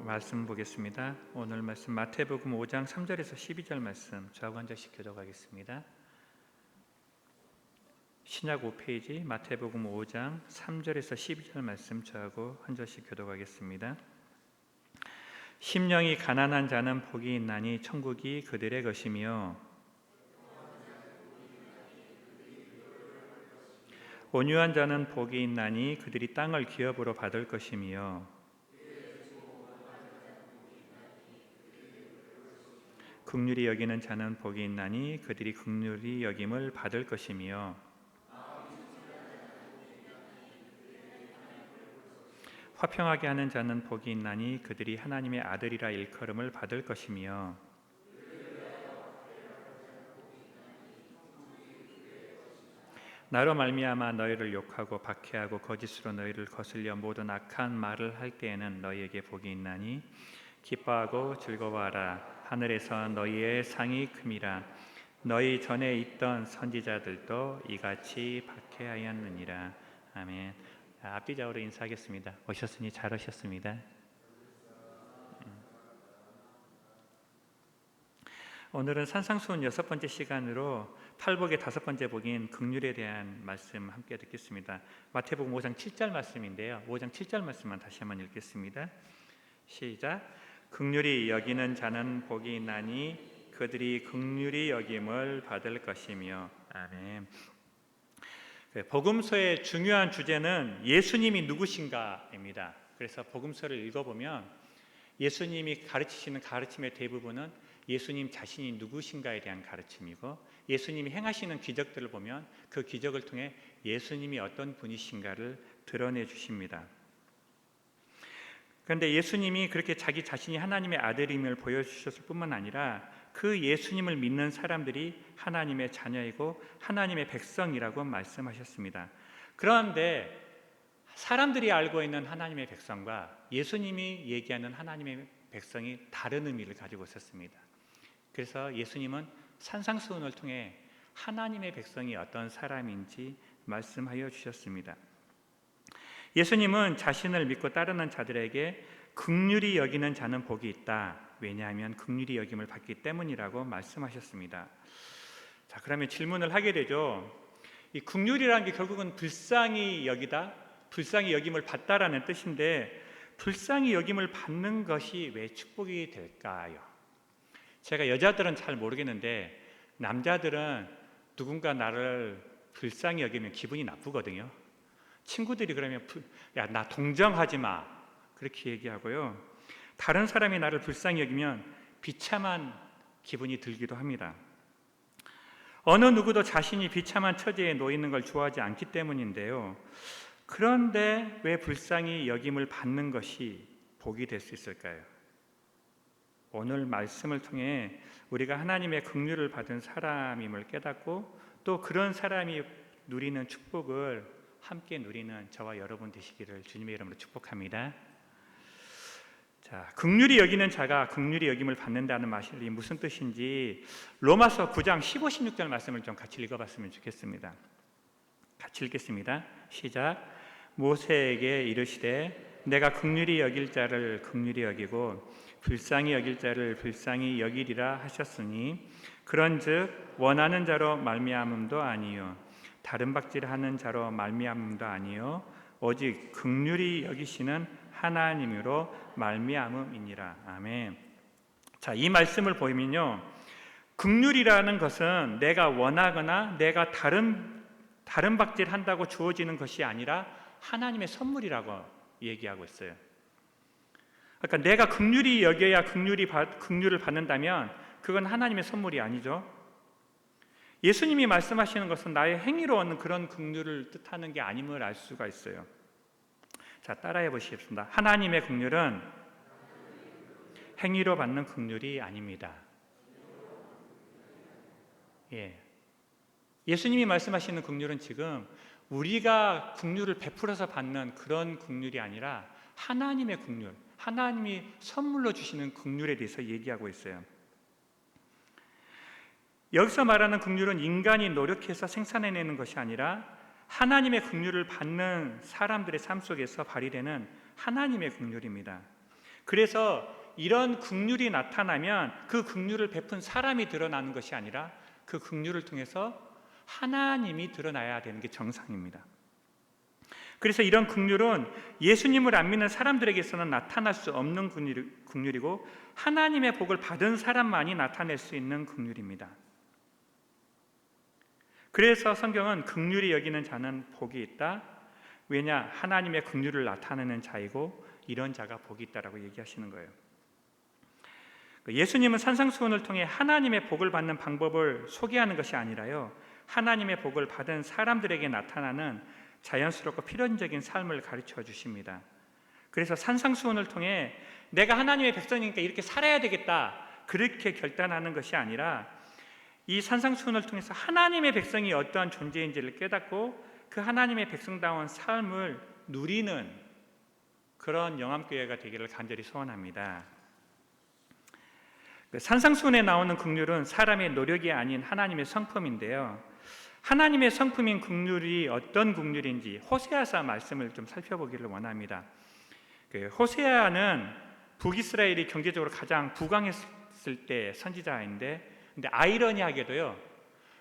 말씀 보겠습니다. 오늘 말씀 마태복음 5장 3절에서 12절 말씀 저하고 한 절씩 교독하겠습니다. 신약 5페이지 마태복음 5장 3절에서 12절 말씀 저하고 한 절씩 교독하겠습니다. 심령이 가난한 자는 복이 있나니 천국이 그들의 것이며 온유한 자는 복이 있나니 그들이 땅을 기업으로 받을 것이며 긍휼히 여기는 자는 복이 있나니 그들이 긍휼히 여김을 받을 것이며 화평하게 하는 자는 복이 있나니 그들이 하나님의 아들이라 일컬음을 받을 것이며 나로 말미암아 너희를 욕하고 박해하고 거짓으로 너희를 거슬려 모든 악한 말을 할 때에는 너희에게 복이 있나니 기뻐하고 즐거워하라. 하늘에서 너희의 상이 큼이라. 너희 전에 있던 선지자들도 이같이 박해하였느니라. 아멘. 앞뒤좌우로 인사하겠습니다. 오셨으니 잘 오셨습니다. 오늘은 산상수훈 6번째 시간으로 팔복의 5번째 복인 긍휼에 대한 말씀 함께 듣겠습니다. 마태복음 5장 7절 말씀인데요. 5장 7절 말씀만 다시 한번 읽겠습니다. 시작. 긍휼히 여기는 자는 복이 있나니 그들이 긍휼히 여김을 받을 것이며. 아멘. 복음서의 중요한 주제는 예수님이 누구신가입니다. 그래서 복음서를 읽어보면 예수님이 가르치시는 가르침의 대부분은 예수님 자신이 누구신가에 대한 가르침이고, 예수님이 행하시는 기적들을 보면 그 기적을 통해 예수님이 어떤 분이신가를 드러내 주십니다. 그런데 예수님이 그렇게 자기 자신이 하나님의 아들임을 보여주셨을 뿐만 아니라 그 예수님을 믿는 사람들이 하나님의 자녀이고 하나님의 백성이라고 말씀하셨습니다. 그런데 사람들이 알고 있는 하나님의 백성과 예수님이 얘기하는 하나님의 백성이 다른 의미를 가지고 있었습니다. 그래서 예수님은 산상수훈을 통해 하나님의 백성이 어떤 사람인지 말씀하여 주셨습니다. 예수님은 자신을 믿고 따르는 자들에게 긍휼히 여기는 자는 복이 있다. 왜냐하면 긍휼히 여김을 받기 때문이라고 말씀하셨습니다. 자, 그러면 질문을 하게 되죠. 이 긍휼이라는 게 결국은 불쌍히 여기다, 불쌍히 여김을 받다라는 뜻인데, 불쌍히 여김을 받는 것이 왜 축복이 될까요? 제가 여자들은 잘 모르겠는데 남자들은 누군가 나를 불쌍히 여기면 기분이 나쁘거든요. 친구들이 그러면 야, 나 동정하지 마, 그렇게 얘기하고요. 다른 사람이 나를 불쌍히 여기면 비참한 기분이 들기도 합니다. 어느 누구도 자신이 비참한 처지에 놓이는 걸 좋아하지 않기 때문인데요. 그런데 왜 불쌍히 여김을 받는 것이 복이 될 수 있을까요? 오늘 말씀을 통해 우리가 하나님의 긍휼을 받은 사람임을 깨닫고 또 그런 사람이 누리는 축복을 함께 누리는 저와 여러분 되시기를 주님의 이름으로 축복합니다. 자, 긍휼히 여기는 자가 긍휼히 여김을 받는다는 말이 무슨 뜻인지 로마서 9장 15, 16절 말씀을 좀 같이 읽어봤으면 좋겠습니다. 같이 읽겠습니다. 시작. 모세에게 이르시되 내가 긍휼히 여길 자를 긍휼히 여기고 불쌍히 여길 자를 불쌍히 여기리라 하셨으니 그런즉 원하는 자로 말미암음도 아니요 다른 박질하는 자로 말미암음도 아니요 오직 긍휼히 여기시는 하나님으로 말미암음이니라. 아멘. 자, 이 말씀을 보면요, 긍휼이라는 것은 내가 원하거나 내가 다른 박질한다고 주어지는 것이 아니라 하나님의 선물이라고 얘기하고 있어요. 그러니까 내가 긍휼히 여겨야 긍휼을 받는다면 그건 하나님의 선물이 아니죠. 예수님이 말씀하시는 것은 나의 행위로 얻는 그런 긍휼을 뜻하는 게 아님을 알 수가 있어요. 자, 따라해 보시겠습니다. 하나님의 긍휼은 행위로 받는 긍휼이 아닙니다. 예수님이 말씀하시는 긍휼은 지금 우리가 긍휼을 베풀어서 받는 그런 긍휼이 아니라 하나님의 긍휼, 하나님이 선물로 주시는 긍휼에 대해서 얘기하고 있어요. 여기서 말하는 긍휼은 인간이 노력해서 생산해내는 것이 아니라 하나님의 긍휼을 받는 사람들의 삶 속에서 발휘되는 하나님의 긍휼입니다. 그래서 이런 긍휼이 나타나면 그 긍휼을 베푼 사람이 드러나는 것이 아니라 그 긍휼을 통해서 하나님이 드러나야 되는 게 정상입니다. 그래서 이런 긍휼은 예수님을 안 믿는 사람들에게서는 나타날 수 없는 긍휼이고 하나님의 복을 받은 사람만이 나타낼 수 있는 긍휼입니다. 그래서 성경은 긍휼히 여기는 자는 복이 있다. 왜냐? 하나님의 긍휼을 나타내는 자이고 이런 자가 복이 있다라고 얘기하시는 거예요. 예수님은 산상수훈을 통해 하나님의 복을 받는 방법을 소개하는 것이 아니라요, 하나님의 복을 받은 사람들에게 나타나는 자연스럽고 필연적인 삶을 가르쳐 주십니다. 그래서 산상수훈을 통해 내가 하나님의 백성이니까 이렇게 살아야 되겠다 그렇게 결단하는 것이 아니라 이 산상수훈을 통해서 하나님의 백성이 어떠한 존재인지를 깨닫고 그 하나님의 백성다운 삶을 누리는 그런 영암교회가 되기를 간절히 소원합니다. 산상수훈에 나오는 긍휼은 사람의 노력이 아닌 하나님의 성품인데요, 하나님의 성품인 긍휼이 어떤 긍휼인지 호세아서 말씀을 좀 살펴보기를 원합니다. 호세아는 북이스라엘이 경제적으로 가장 부강했을 때 선지자인데, 근데 아이러니하게도요,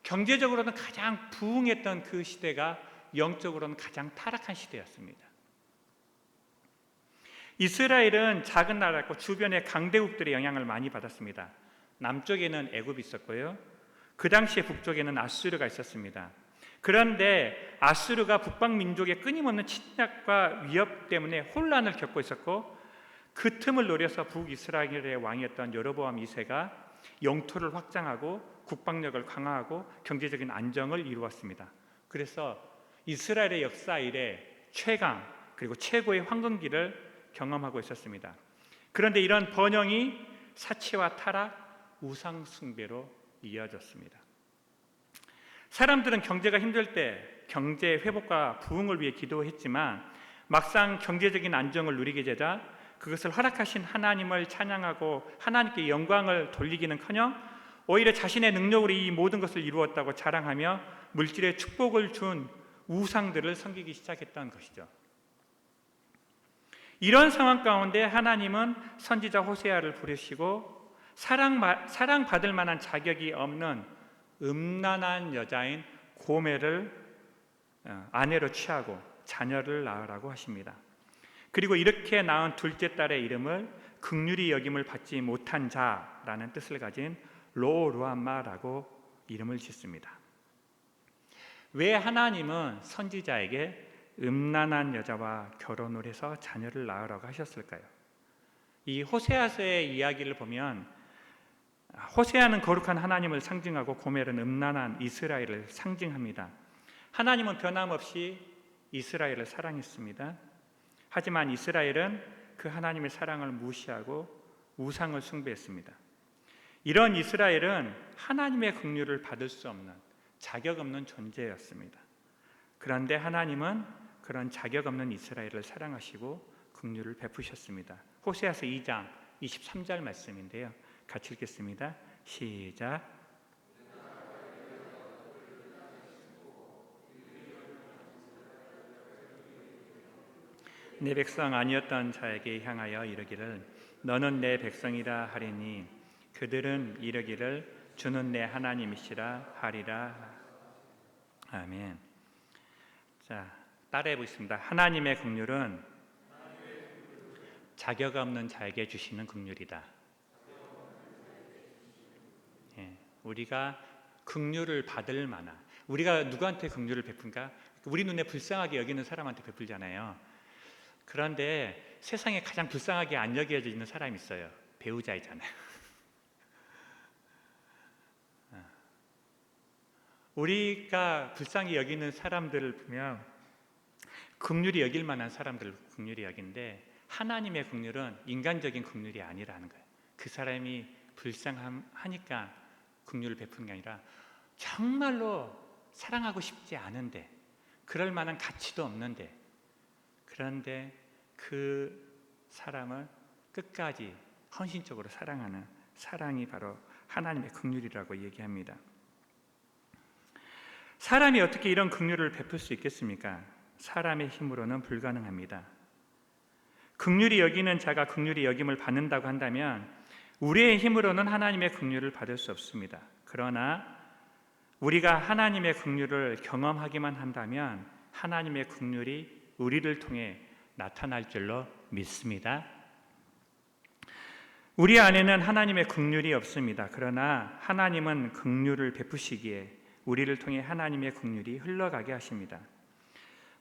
경제적으로는 가장 부흥했던 그 시대가 영적으로는 가장 타락한 시대였습니다. 이스라엘은 작은 나라였고 주변의 강대국들의 영향을 많이 받았습니다. 남쪽에는 애굽이 있었고요, 그 당시에 북쪽에는 아수르가 있었습니다. 그런데 아수르가 북방 민족의 끊임없는 침략과 위협 때문에 혼란을 겪고 있었고, 그 틈을 노려서 북이스라엘의 왕이었던 여로보암 2세가 영토를 확장하고 국방력을 강화하고 경제적인 안정을 이루었습니다. 그래서 이스라엘의 역사 이래 최강 그리고 최고의 황금기를 경험하고 있었습니다. 그런데 이런 번영이 사치와 타락, 우상 숭배로 이어졌습니다. 사람들은 경제가 힘들 때 경제 회복과 부흥을 위해 기도했지만 막상 경제적인 안정을 누리게 되자 그것을 허락하신 하나님을 찬양하고 하나님께 영광을 돌리기는커녕 오히려 자신의 능력으로 이 모든 것을 이루었다고 자랑하며 물질의 축복을 준 우상들을 섬기기 시작했던 것이죠. 이런 상황 가운데 하나님은 선지자 호세아를 부르시고 사랑받을 만한 자격이 없는 음란한 여자인 고멜을 아내로 취하고 자녀를 낳으라고 하십니다. 그리고 이렇게 낳은 둘째 딸의 이름을 긍휼히 여김을 받지 못한 자라는 뜻을 가진 로루함마라고 이름을 짓습니다. 왜 하나님은 선지자에게 음란한 여자와 결혼을 해서 자녀를 낳으라고 하셨을까요? 이 호세아서의 이야기를 보면 호세아는 거룩한 하나님을 상징하고 고멜은 음란한 이스라엘을 상징합니다. 하나님은 변함없이 이스라엘을 사랑했습니다. 하지만 이스라엘은 그 하나님의 사랑을 무시하고 우상을 숭배했습니다. 이런 이스라엘은 하나님의 긍휼을 받을 수 없는 자격 없는 존재였습니다. 그런데 하나님은 그런 자격 없는 이스라엘을 사랑하시고 긍휼을 베푸셨습니다. 호세아서 2장 23절 말씀인데요, 같이 읽겠습니다. 시작. 내 백성 아니었던 자에게 향하여 이르기를 너는 내 백성이라 하리니 그들은 이르기를 주는 내 하나님이시라 하리라. 아멘. 자, 따라해 보겠습니다. 하나님의 긍휼은 자격 없는 자에게 주시는 긍휼이다. 우리가 긍휼을 받을 만한, 우리가 누구한테 긍휼을 베푼가? 우리 눈에 불쌍하게 여기는 사람한테 베풀잖아요. 그런데 세상에 가장 불쌍하게 안 여겨지는 사람이 있어요. 배우자이잖아요. 우리가 불쌍히 여기는 사람들을 보면 긍휼히 여길 만한 사람들을 긍휼히 여기는데, 하나님의 긍휼은 인간적인 긍휼이 아니라는 거예요. 그 사람이 불쌍하니까 긍휼을 베푸는 게 아니라 정말로 사랑하고 싶지 않은데, 그럴 만한 가치도 없는데, 그런데 그 사람을 끝까지 헌신적으로 사랑하는 사랑이 바로 하나님의 긍휼이라고 얘기합니다. 사람이 어떻게 이런 긍휼을 베풀 수 있겠습니까? 사람의 힘으로는 불가능합니다. 긍휼히 여기는 자가 긍휼히 여김을 받는다고 한다면 우리의 힘으로는 하나님의 긍휼을 받을 수 없습니다. 그러나 우리가 하나님의 긍휼을 경험하기만 한다면 하나님의 긍휼이 우리를 통해 나타날 줄로 믿습니다. 우리 안에는 하나님의 긍휼이 없습니다. 그러나 하나님은 긍휼을 베푸시기에 우리를 통해 하나님의 긍휼이 흘러가게 하십니다.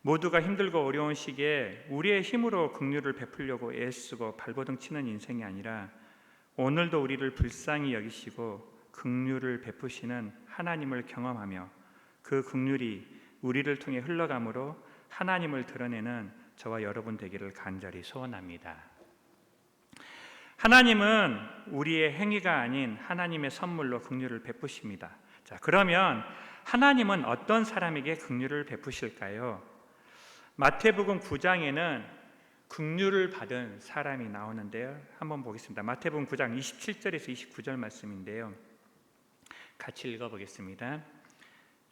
모두가 힘들고 어려운 시기에 우리의 힘으로 긍휼을 베풀려고 애쓰고 발버둥 치는 인생이 아니라 오늘도 우리를 불쌍히 여기시고 긍휼을 베푸시는 하나님을 경험하며 그 긍휼이 우리를 통해 흘러감으로 하나님을 드러내는 저와 여러분 되기를 간절히 소원합니다. 하나님은 우리의 행위가 아닌 하나님의 선물로 긍휼을 베푸십니다. 자, 그러면 하나님은 어떤 사람에게 긍휼을 베푸실까요? 마태복음 9장에는 긍휼을 받은 사람이 나오는데요. 한번 보겠습니다. 마태복음 9장 27절에서 29절 말씀인데요. 같이 읽어보겠습니다.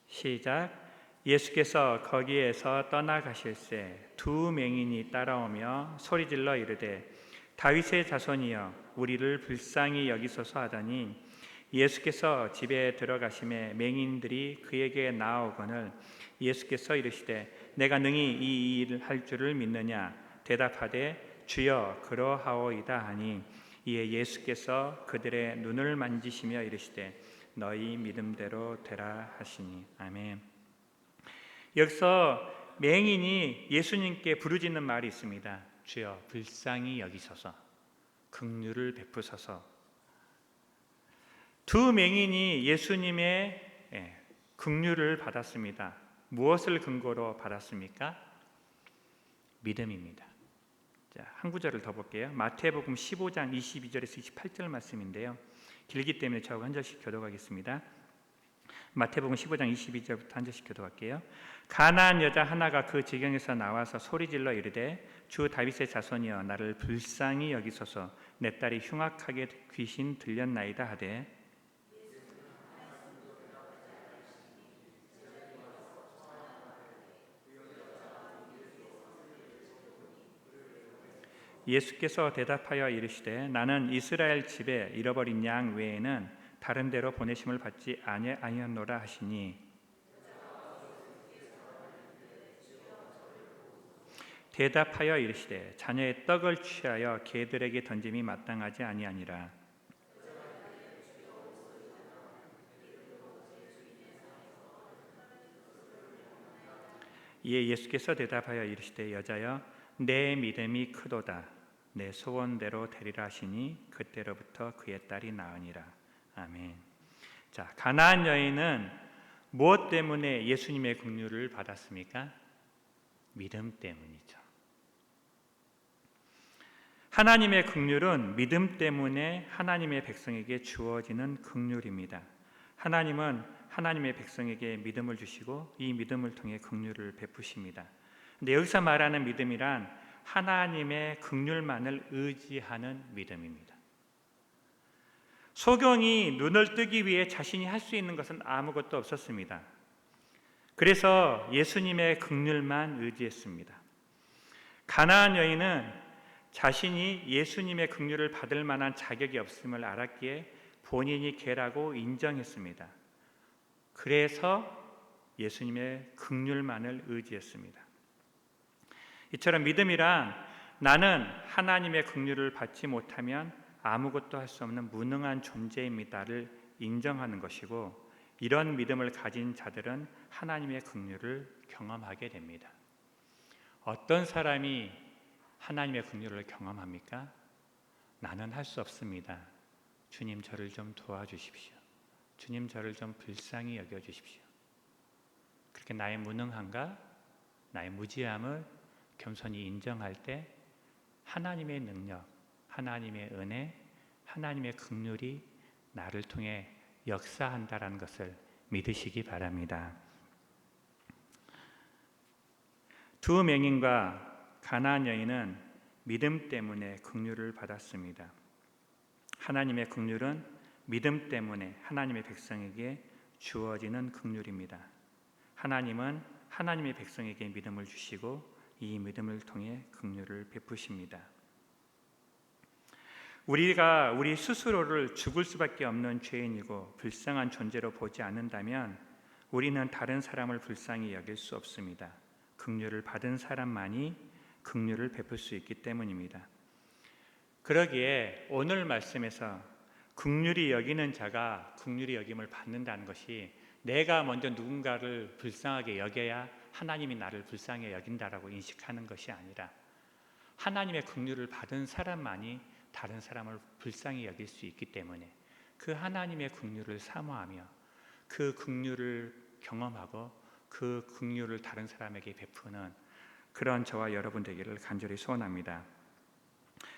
시작. 예수께서 거기에서 떠나가실새 두 맹인이 따라오며 소리질러 이르되 다윗의 자손이여 우리를 불쌍히 여기소서 하더니 예수께서 집에 들어가심에 맹인들이 그에게 나아오거늘 예수께서 이르시되 내가 능히 이 일을 할 줄을 믿느냐 대답하되 주여 그러하오이다 하니 이에 예수께서 그들의 눈을 만지시며 이르시되 너희 믿음대로 되라 하시니 아멘. 여기서 맹인이 예수님께 부르짖는 말이 있습니다. 주여 불쌍히 여기소서 긍휼을 베푸소서. 두 맹인이 예수님의 긍휼을 받았습니다. 무엇을 근거로 받았습니까? 믿음입니다. 자, 한 구절을 더 볼게요. 마태복음 15장 22절에서 28절 말씀인데요. 길기 때문에 저하고 한 절씩 교독하겠습니다. 마태복음 15장 22절부터 한 절씩 교독할게요. 가나안 여자 하나가 그 지경에서 나와서 소리질러 이르되 주 다윗의 자손이여 나를 불쌍히 여기소서 내 딸이 흉악하게 귀신 들렸나이다 하되 예수께서 대답하여 이르시되 나는 이스라엘 집에 잃어버린 양 외에는 다른 데로 보내심을 받지 아니하노라 하시니 대답하여 이르시되 자녀의 떡을 취하여 개들에게 던짐이 마땅하지 아니하니라. 이에 예수께서 대답하여 이르시되 여자여 내 믿음이 크도다 내 소원대로 되리라 하시니 그때로부터 그의 딸이 나으니라. 아멘. 자, 가나안 여인은 무엇 때문에 예수님의 긍휼을 받았습니까? 믿음 때문이죠. 하나님의 긍휼은 믿음 때문에 하나님의 백성에게 주어지는 긍휼입니다. 하나님은 하나님의 백성에게 믿음을 주시고 이 믿음을 통해 긍휼을 베푸십니다. 근데 여기서 말하는 믿음이란 하나님의 긍휼만을 의지하는 믿음입니다. 소경이 눈을 뜨기 위해 자신이 할 수 있는 것은 아무것도 없었습니다. 그래서 예수님의 긍휼만 의지했습니다. 가나안 여인은 자신이 예수님의 긍휼을 받을 만한 자격이 없음을 알았기에 본인이 개라고 인정했습니다. 그래서 예수님의 긍휼만을 의지했습니다. 이처럼 믿음이란 나는 하나님의 긍휼을 받지 못하면 아무것도 할 수 없는 무능한 존재입니다를 인정하는 것이고 이런 믿음을 가진 자들은 하나님의 긍휼을 경험하게 됩니다. 어떤 사람이 하나님의 긍휼을 경험합니까? 나는 할 수 없습니다. 주님 저를 좀 도와주십시오. 주님 저를 좀 불쌍히 여겨주십시오. 그렇게 나의 무능함과 나의 무지함을 겸손히 인정할 때 하나님의 능력, 하나님의 은혜, 하나님의 긍휼이 나를 통해 역사한다라는 것을 믿으시기 바랍니다. 두 맹인과 가나안 여인은 믿음 때문에 긍휼을 받았습니다. 하나님의 긍휼은 믿음 때문에 하나님의 백성에게 주어지는 긍휼입니다. 하나님은 하나님의 백성에게 믿음을 주시고 이 믿음을 통해 긍휼을 베푸십니다. 우리가 우리 스스로를 죽을 수밖에 없는 죄인이고 불쌍한 존재로 보지 않는다면 우리는 다른 사람을 불쌍히 여길 수 없습니다. 긍휼을 받은 사람만이 긍휼을 베풀 수 있기 때문입니다. 그러기에 오늘 말씀에서 긍휼히 여기는 자가 긍휼히 여김을 받는다는 것이 내가 먼저 누군가를 불쌍하게 여겨야 하나님이 나를 불쌍히 여긴다라고 인식하는 것이 아니라 하나님의 긍휼을 받은 사람만이 다른 사람을 불쌍히 여길 수 있기 때문에 그 하나님의 긍휼을 사모하며 그 긍휼을 경험하고 그 긍휼을 다른 사람에게 베푸는 그런 저와 여러분 되기를 간절히 소원합니다.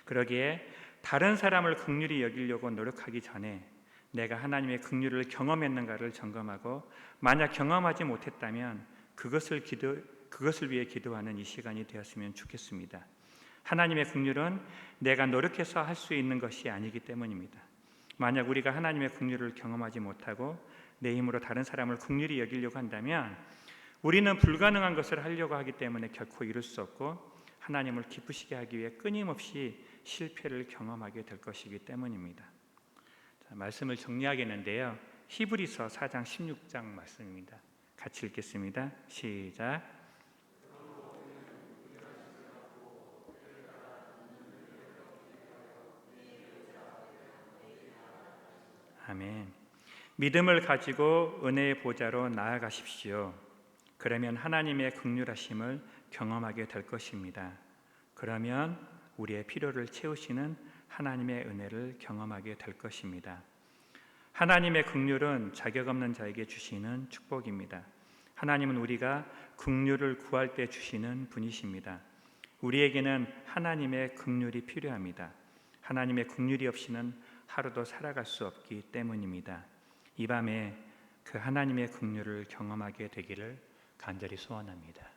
그러기에 다른 사람을 긍휼히 여기려고 노력하기 전에 내가 하나님의 긍휼을 경험했는가를 점검하고 만약 경험하지 못했다면 그것을 위해 기도하는 이 시간이 되었으면 좋겠습니다. 하나님의 긍휼은 내가 노력해서 할 수 있는 것이 아니기 때문입니다. 만약 우리가 하나님의 긍휼을 경험하지 못하고 내 힘으로 다른 사람을 긍휼히 여기려고 한다면 우리는 불가능한 것을 하려고 하기 때문에 결코 이룰 수 없고 하나님을 기쁘시게 하기 위해 끊임없이 실패를 경험하게 될 것이기 때문입니다. 자, 말씀을 정리하겠는데요. 히브리서 4장 16장 말씀입니다. 같이 읽겠습니다. 시작. 아멘. 믿음을 가지고 은혜의 보좌로 나아가십시오. 그러면 하나님의 긍휼하심을 경험하게 될 것입니다. 그러면 우리의 필요를 채우시는 하나님의 은혜를 경험하게 될 것입니다. 하나님의 긍휼은 자격 없는 자에게 주시는 축복입니다. 하나님은 우리가 긍휼을 구할 때 주시는 분이십니다. 우리에게는 하나님의 긍휼이 필요합니다. 하나님의 긍휼이 없이는 하루도 살아갈 수 없기 때문입니다. 이 밤에 그 하나님의 긍휼을 경험하게 되기를 간절히 소원합니다.